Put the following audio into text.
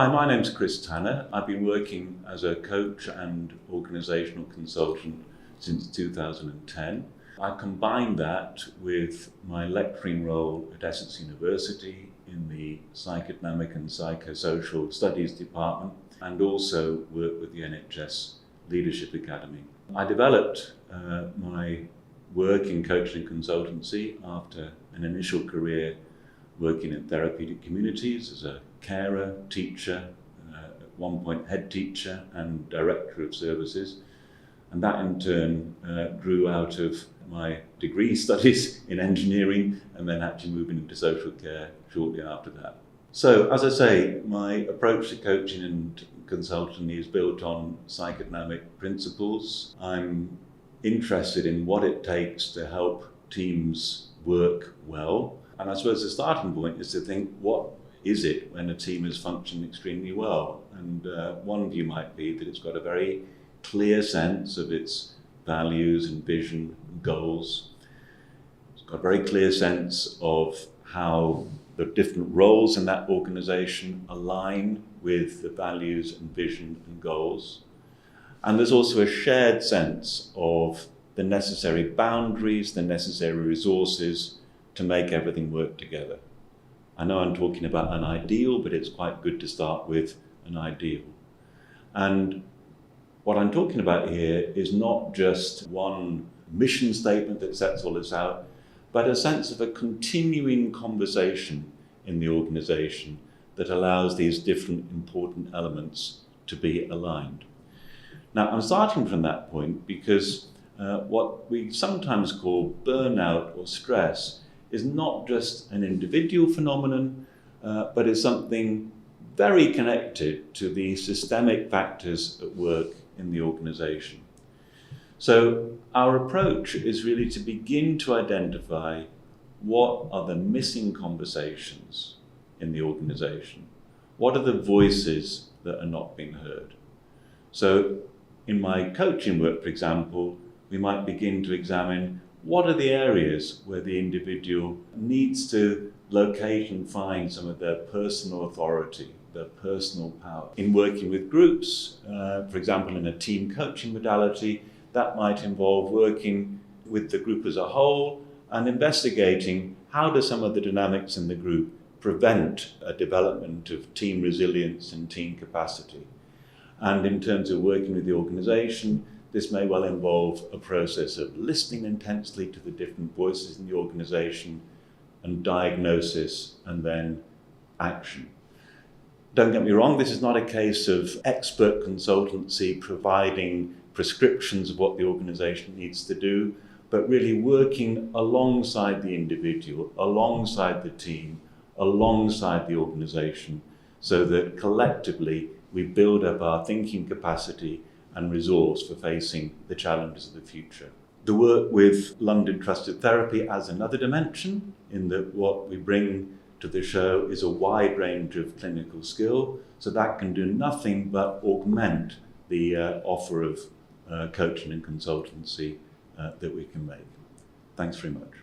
Hi, my name's Chris Tanner. I've been working as a coach and organisational consultant since 2010. I combined that with my lecturing role at Essex University in the Psychodynamic and Psychosocial Studies Department, and also work with the NHS Leadership Academy. I developed my work in coaching and consultancy after an initial career working in therapeutic communities as a carer, teacher, at one point head teacher and director of services. And that in turn grew out of my degree studies in engineering and then actually moving into social care shortly after that. So as I say, my approach to coaching and consulting is built on psychodynamic principles. I'm interested in what it takes to help teams work well. And I suppose the starting point is to think, what is it when a team is functioning extremely well? And one view might be that it's got a very clear sense of its values and vision and goals. It's got a very clear sense of how the different roles in that organization align with the values and vision and goals. And there's also a shared sense of the necessary boundaries, the necessary resources to make everything work together. I know I'm talking about an ideal, but it's quite good to start with an ideal. And what I'm talking about here is not just one mission statement that sets all this out, but a sense of a continuing conversation in the organization that allows these different important elements to be aligned. Now, I'm starting from that point because what we sometimes call burnout or stress is not just an individual phenomenon, but is something very connected to the systemic factors at work in the organization. So our approach is really to begin to identify what are the missing conversations in the organization. What are the voices that are not being heard? So in my coaching work, for example, we might begin to examine what are the areas where the individual needs to locate and find some of their personal authority, their personal power. In working with groups, for example, in a team coaching modality, that might involve working with the group as a whole and investigating how do some of the dynamics in the group prevent a development of team resilience and team capacity. And in terms of working with the organization, this may well involve a process of listening intensely to the different voices in the organization and diagnosis and then action. Don't get me wrong, this is not a case of expert consultancy providing prescriptions of what the organization needs to do, but really working alongside the individual, alongside the team, alongside the organization, so that collectively we build up our thinking capacity and resource for facing the challenges of the future. The work with London Trusted Therapy adds another dimension in that what we bring to the show is a wide range of clinical skill, so that can do nothing but augment the offer of coaching and consultancy that we can make. Thanks very much.